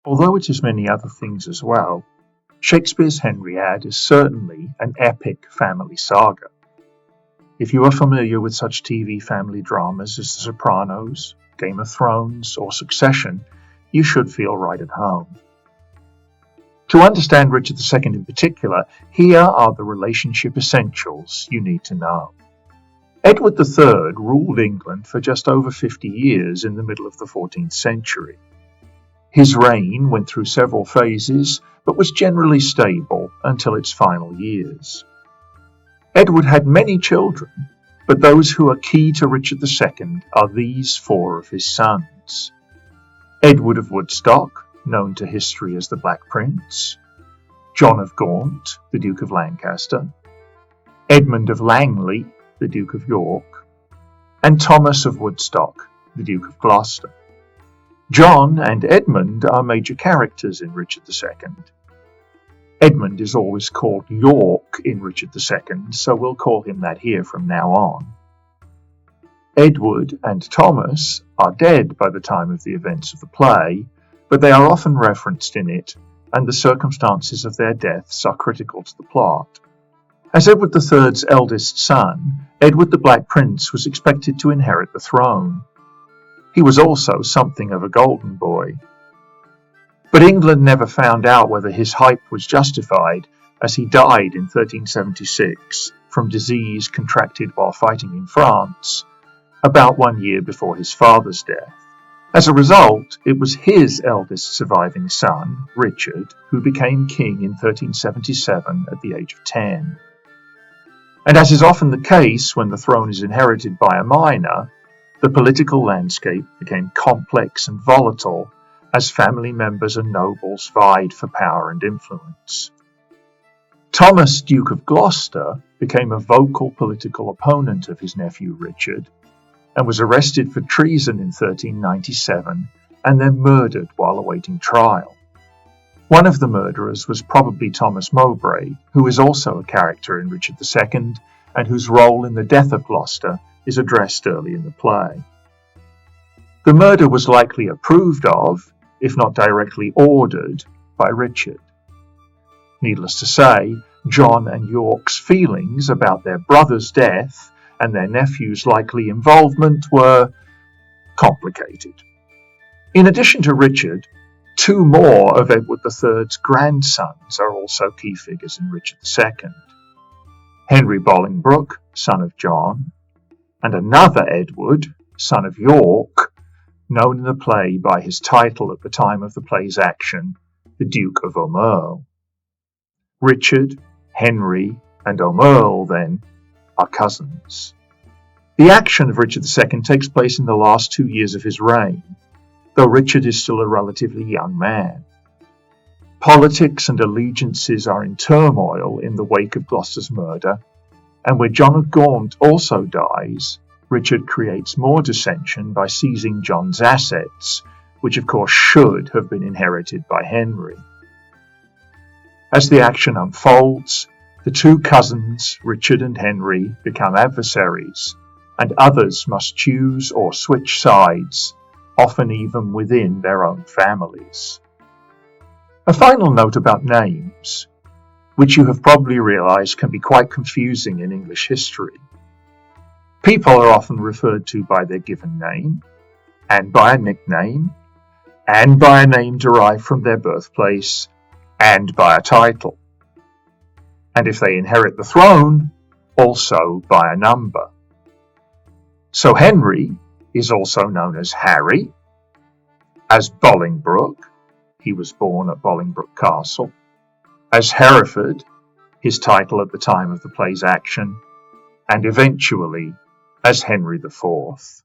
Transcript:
Although it is many other things as well, Shakespeare's Henriad is certainly an epic family saga. If you are familiar with such TV family dramas as The Sopranos, Game of Thrones, or Succession, you should feel right at home. To understand Richard II in particular, here are the relationship essentials you need to know. Edward III ruled England for just over 50 years in the middle of the 14th century. His reign went through several phases, but was generally stable until its final years. Edward had many children, but those who are key to Richard II are these four of his sons. Edward of Woodstock, known to history as the Black Prince, John of Gaunt, the Duke of Lancaster, Edmund of Langley, the Duke of York, and Thomas of Woodstock, the Duke of Gloucester. John and Edmund are major characters in Richard II. Edmund is always called York in Richard II, so we'll call him that here from now on. Edward and Thomas are dead by the time of the events of the play, but they are often referenced in it, and the circumstances of their deaths are critical to the plot. As Edward III's eldest son, Edward the Black Prince was expected to inherit the throne. He was also something of a golden boy. But England never found out whether his hype was justified, as he died in 1376 from disease contracted while fighting in France, about 1 year before his father's death. As a result, it was his eldest surviving son, Richard, who became king in 1377 at the age of 10. And as is often the case when the throne is inherited by a minor, the political landscape became complex and volatile as family members and nobles vied for power and influence. Thomas, Duke of Gloucester, became a vocal political opponent of his nephew Richard and was arrested for treason in 1397 and then murdered while awaiting trial. One of the murderers was probably Thomas Mowbray, who is also a character in Richard II and whose role in the death of Gloucester is addressed early in the play. The murder was likely approved of, if not directly ordered, by Richard. Needless to say, John and York's feelings about their brother's death and their nephew's likely involvement were complicated. In addition to Richard, two more of Edward III's grandsons are also key figures in Richard II. Henry Bolingbroke, son of John, and another Edward, son of York, known in the play by his title at the time of the play's action, the Duke of Aumerle. Richard, Henry, and Aumerle, then, are cousins. The action of Richard II takes place in the last 2 years of his reign, though Richard is still a relatively young man. Politics and allegiances are in turmoil in the wake of Gloucester's murder, and where John of Gaunt also dies, Richard creates more dissension by seizing John's assets, which of course should have been inherited by Henry. As the action unfolds, the two cousins, Richard and Henry, become adversaries, and others must choose or switch sides, often even within their own families. A final note about names, which you have probably realized can be quite confusing in English history. People are often referred to by their given name, and by a nickname, and by a name derived from their birthplace, and by a title. And if they inherit the throne, also by a number. So Henry is also known as Harry, as Bolingbroke, he was born at Bolingbroke Castle, as Hereford, his title at the time of the play's action, and eventually as Henry IV.